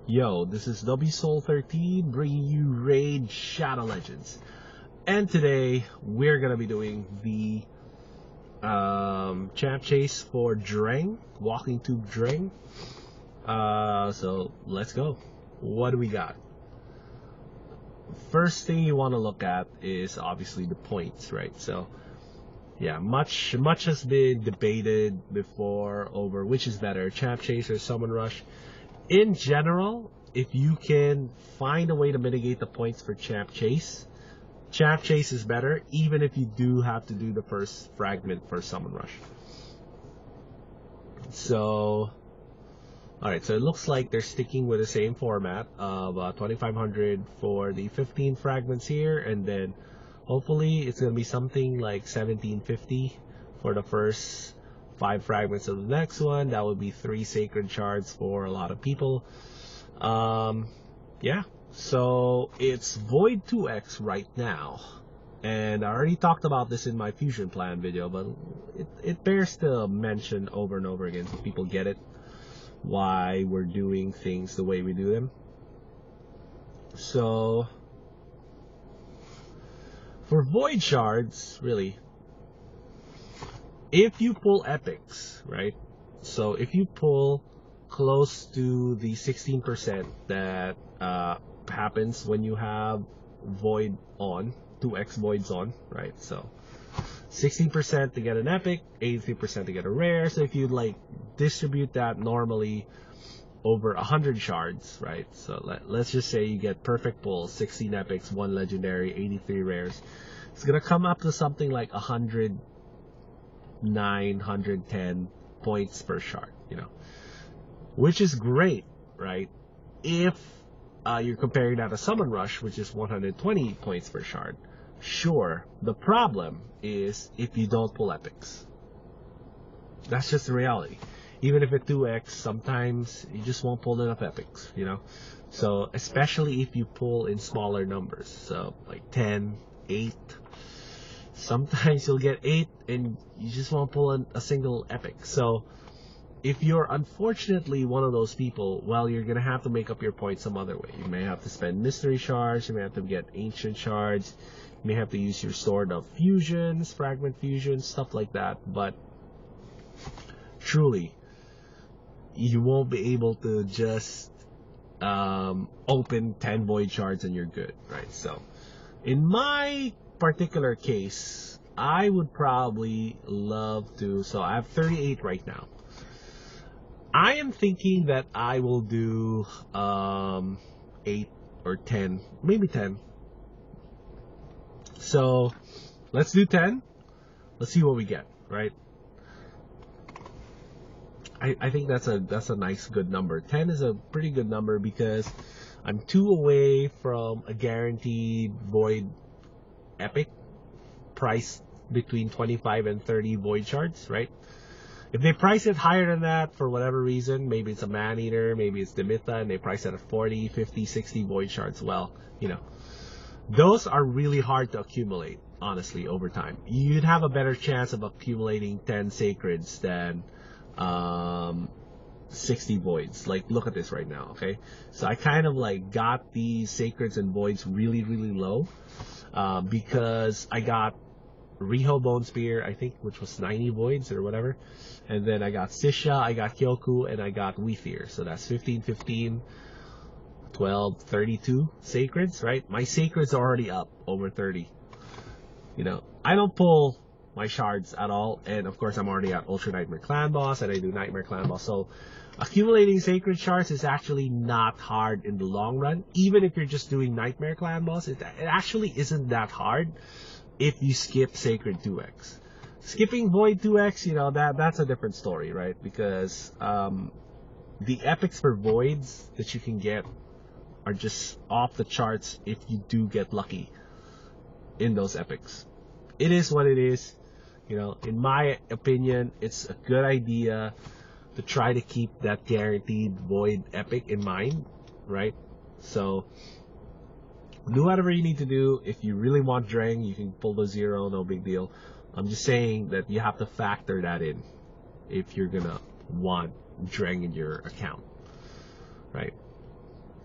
Yo, this is WSoul13 bringing you Raid Shadow Legends. And today we're gonna be doing the champ chase for Dreng, Walking Tube Dreng. So let's go. What do we got? First thing you want to look at is obviously the points, right? So yeah, much has been debated before over which is better, champ chase or summon rush. In general, if you can find a way to mitigate the points for champ chase is better, even if you do have to do the first fragment for summon rush. So, alright, so it looks like they're sticking with the same format of 2500 for the 15 fragments here, and then hopefully it's going to be something like 1750 for the first 5 fragments of the next one. That would be 3 sacred shards for a lot of people. Yeah, so it's Void 2x right now, and I already talked about this in my fusion plan video, but it bears to mention over and over again so people get it, why we're doing things the way we do them. So for Void shards, really, if you pull epics, right? So if you pull close to the 16% that happens when you have void on, 2x voids on, right? So 16% to get an epic, 83% to get a rare. So if you like distribute that normally over 100 shards, right? So let's just say you get perfect pulls, 16 epics, 1 legendary, 83 rares. It's gonna come up to something like 110 points per shard, which is great, right? If you're comparing that to Summon Rush, which is 120 points per shard. Sure, the problem is if you don't pull epics. That's just the reality. Even if it's 2x, sometimes you just won't pull enough epics, So, especially if you pull in smaller numbers, so like 10, 8, sometimes you'll get 8 and you just won't pull a single epic. So if you're unfortunately one of those people, well, you're gonna have to make up your points some other way. You may have to spend mystery shards, you may have to get ancient shards, you may have to use your sword of fusions, fragment fusions, stuff like that. But truly, you won't be able to just open 10 void shards and you're good, right? So in my particular case, I would probably love to, so I have 38 right now. I am thinking that I will do 8 or 10, maybe 10. So let's do 10. Let's see what we get, right? I think that's a nice good number. 10 is a pretty good number because I'm 2 away from a guaranteed void epic price between 25 and 30 void shards, right? If they price it higher than that for whatever reason, maybe it's a man-eater, maybe it's Demitha, and they price it at 40, 50, 60 void shards, well, those are really hard to accumulate, honestly, over time. You'd have a better chance of accumulating 10 sacreds than 60 voids. Like, look at this right now, okay? So I kind of like got these sacreds and voids really, really low because I got Riho Bone Spear, I think, which was 90 voids or whatever. And then I got Sisha, I got Kyoku, and I got Weethir. So that's 15, 15, 12, 32 sacreds, right? My sacreds are already up over 30. I don't pull my shards at all. And of course, I'm already at Ultra Nightmare Clan Boss, and I do Nightmare Clan Boss. So accumulating sacred shards is actually not hard in the long run. Even if you're just doing Nightmare Clan Boss, it actually isn't that hard if you skip Sacred 2x. Skipping Void 2x, that's a different story, right? Because the epics for voids that you can get are just off the charts if you do get lucky in those epics. It is what it is. In my opinion, it's a good idea to try to keep that guaranteed void epic in mind, right? So do whatever you need to do. If you really want Dreng, you can pull the 0, no big deal. I'm just saying that you have to factor that in if you're gonna want Dreng in your account, right?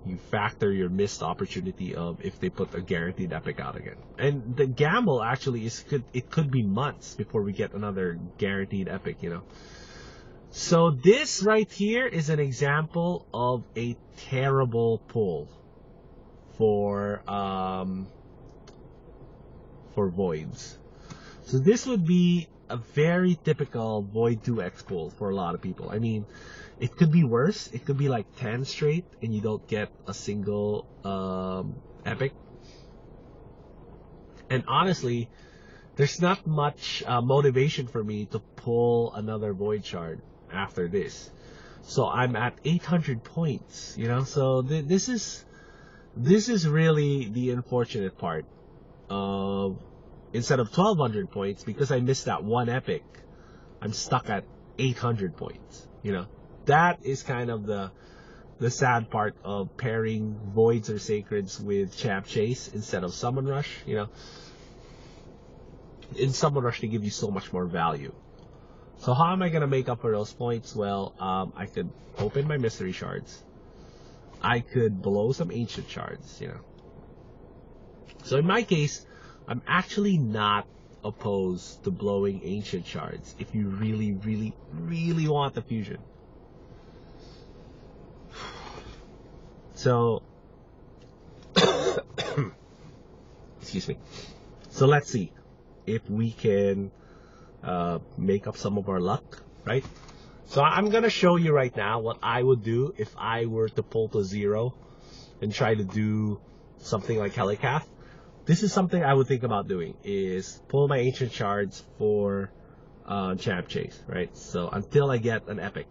you factor your missed opportunity of if they put a guaranteed epic out again. And the gamble actually it could be months before we get another guaranteed epic, you know. So this right here is an example of a terrible pull for voids. So this would be a very typical void 2x pull for a lot of people. I mean, it could be worse. It could be like 10 straight and you don't get a single epic. And honestly, there's not much motivation for me to pull another void shard after this. So I'm at 800 points, you know. So this is really the unfortunate part of, instead of 1200 points, because I missed that one epic, I'm stuck at 800 points, you know. That is kind of the sad part of pairing voids or sacreds with champ chase instead of summon rush, you know. In summon rush, they give you so much more value. So how am I going to make up for those points? Well, I could open my mystery shards. I could blow some ancient shards, you know. So in my case, I'm actually not opposed to blowing ancient shards if you really, really, really want the fusion. So, excuse me. So let's see if we can make up some of our luck, right? So I'm gonna show you right now what I would do if I were to pull to 0 and try to do something like Helicath. This is something I would think about doing, is pull my ancient shards for champ chase, right? So until I get an epic.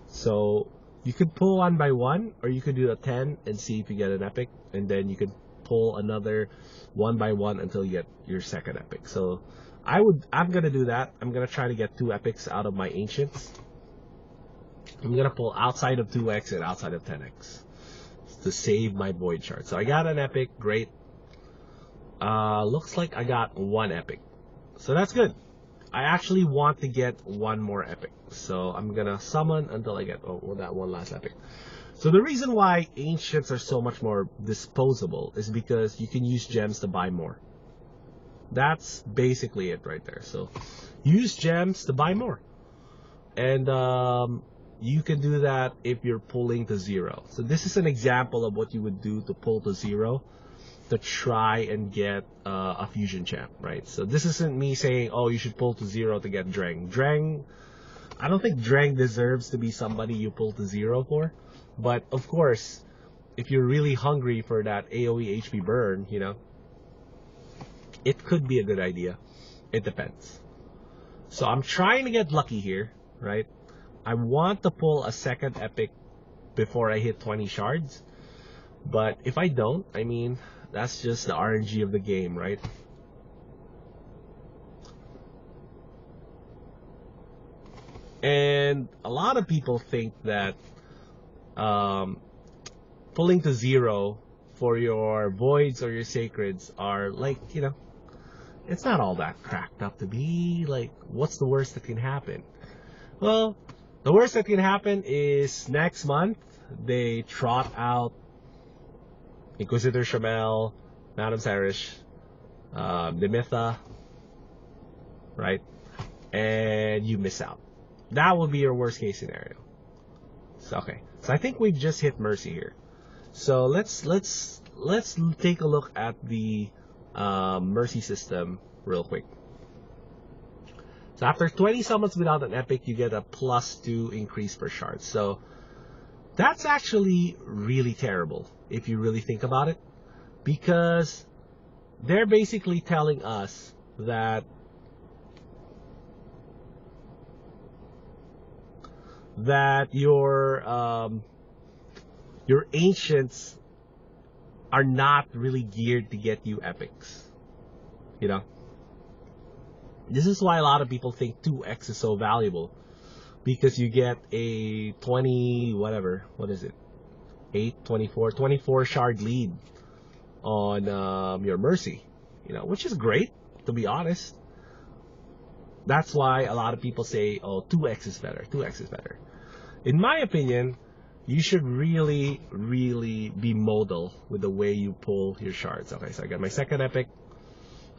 So you could pull 1 by 1, or you could do a 10 and see if you get an epic, and then you could pull another 1 by 1 until you get your second epic. So I'm gonna do that. I'm gonna try to get 2 epics out of my ancients. I'm gonna pull outside of 2x and outside of 10x to save my void shard. So I got an epic, great. Looks like I got 1 epic, so that's good. I actually want to get 1 more epic, so I'm gonna summon until I get that 1 last epic. So the reason why ancients are so much more disposable is because you can use gems to buy more. That's basically it right there. So use gems to buy more, and you can do that if you're pulling to 0. So this is an example of what you would do to pull to 0 to try and get a fusion champ, right? So this isn't me saying, oh, you should pull to 0 to get Dreng. Dreng, I don't think Dreng deserves to be somebody you pull to 0 for. But of course, if you're really hungry for that AoE HP burn, you know, it could be a good idea. It depends. So I'm trying to get lucky here, right? I want to pull a second epic before I hit 20 shards. But if I don't, I mean, that's just the RNG of the game, right? And a lot of people think that pulling to 0 for your voids or your sacreds are like, you know, it's not all that cracked up to be. Like, what's the worst that can happen? Well, the worst that can happen is next month they trot out Inquisitor Shamel, Madame Serish, Demitha, right? And you miss out. That would be your worst case scenario. So, okay. So I think we've just hit Mercy here. So let's take a look at the Mercy system real quick. So after 20 summons without an epic, you get a +2 increase per shard. So that's actually really terrible if you really think about it, because they're basically telling us that your ancients are not really geared to get you epics, you know. This is why a lot of people think 2x is so valuable, because you get a 20 whatever, what is it, 24 shard lead on your Mercy, you know, which is great, to be honest. That's why a lot of people say, oh, 2x is better, 2x is better. In my opinion, you should really, really be modal with the way you pull your shards. Okay, so I got my second epic.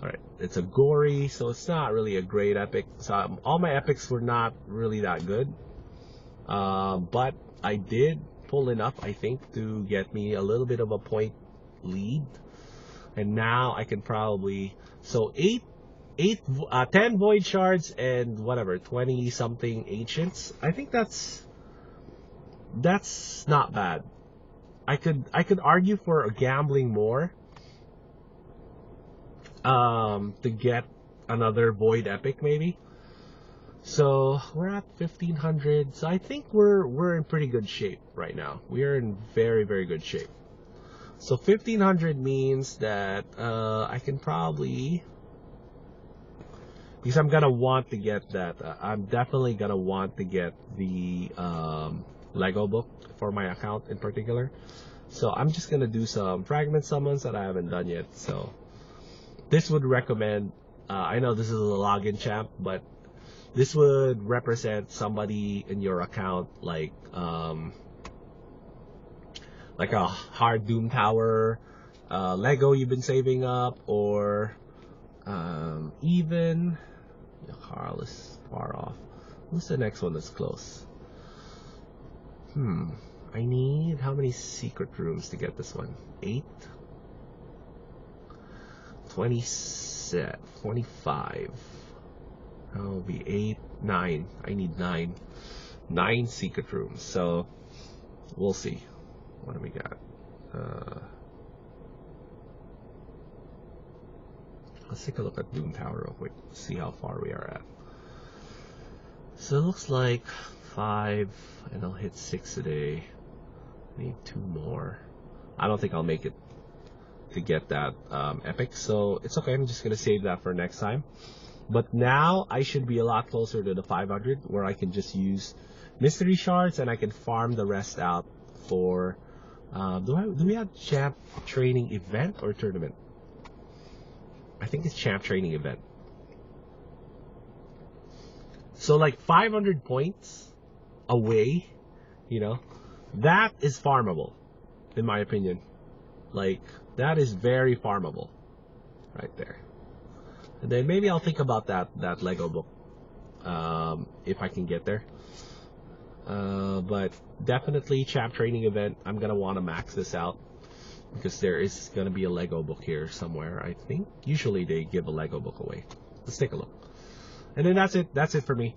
Alright, it's a gory, so it's not really a great epic. So all my epics were not really that good. But I did pull enough, I think, to get me a little bit of a point lead. And now I can probably, so 10 void shards and whatever, 20 something ancients. I think that's not bad. I could argue for a gambling more to get another void epic maybe. So we're at 1500. So I think we're in pretty good shape right now. We are in very, very good shape. So 1500 means that I can probably, because I'm gonna want to get that. I'm definitely gonna want to get the Lego book for my account in particular. So I'm just gonna do some fragment summons that I haven't done yet. So this would recommend. I know this is a login champ, but this would represent somebody in your account like a hard Doom Tower, Lego you've been saving up, or even Carl is far off. Who's the next one that's close? I need how many secret rooms to get this one? 8? 25. That'll be 8, 9. I need 9. 9 secret rooms. So we'll see. What do we got? Let's take a look at Doom Tower real quick. See how far we are at. So it looks like 5, and I'll hit 6 today. I need 2 more. I don't think I'll make it to get that epic, so it's okay. I'm just gonna save that for next time. But now I should be a lot closer to the 500, where I can just use mystery shards and I can farm the rest out for. Do we have champ training event or tournament? I think it's champ training event. So like 500 points away, that is farmable, in my opinion. Like, that is very farmable right there. And then maybe I'll think about that Lego book if I can get there. But definitely champ training event. I'm gonna want to max this out because there is gonna be a Lego book here somewhere. I think usually they give a Lego book away. Let's take a look. And then that's it. That's it for me.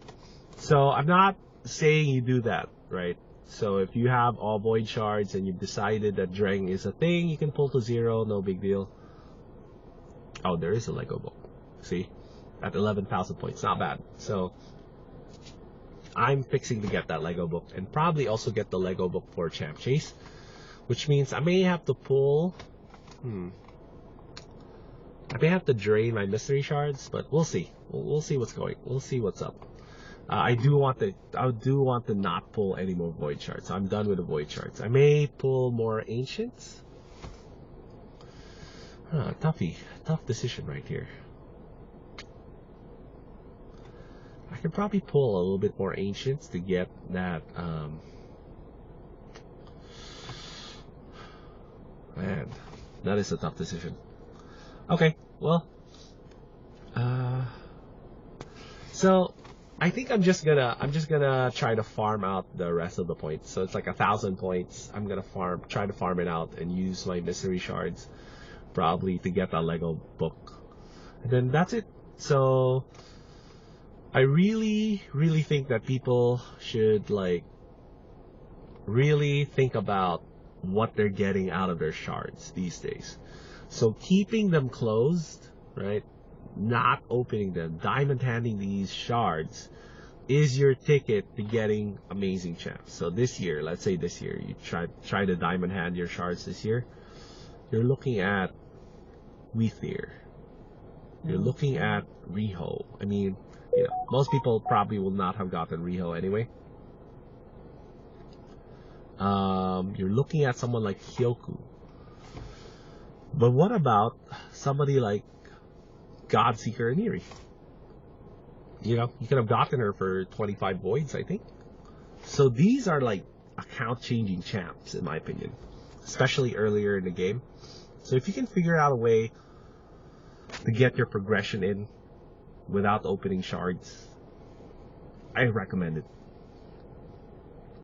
So I'm not saying you do that, right? So if you have all void shards and you've decided that Dreng is a thing, you can pull to 0, no big deal. Oh, there is a Lego book. See? At 11,000 points. Not bad. So I'm fixing to get that Lego book and probably also get the Lego book for Champ Chase, which means I may have to pull. I may have to drain my mystery shards, but we'll see. We'll see what's going. We'll see what's up. I do want to not pull any more void shards. I'm done with the void shards. I may pull more ancients. Tough decision right here. I could probably pull a little bit more ancients to get that. Man, that is a tough decision. Okay, well, so I think I'm just gonna try to farm out the rest of the points. So it's like 1,000 points. I'm gonna try to farm it out and use my mystery shards probably to get that Lego book, and then that's it. So I really think that people should really think about what they're getting out of their shards these days. So keeping them closed, right? Not opening them, diamond handing these shards is your ticket to getting amazing champs. So this year, let's say this year, you try to diamond hand your shards this year, you're looking at Weethier. You're looking at Riho. I mean, most people probably will not have gotten Riho anyway. You're looking at someone like Hyoku. But what about somebody like Godseeker Aniri? You could have gotten her for 25 voids, I think. So these are like account-changing champs, in my opinion, especially earlier in the game. So if you can figure out a way to get your progression in without opening shards, I recommend it.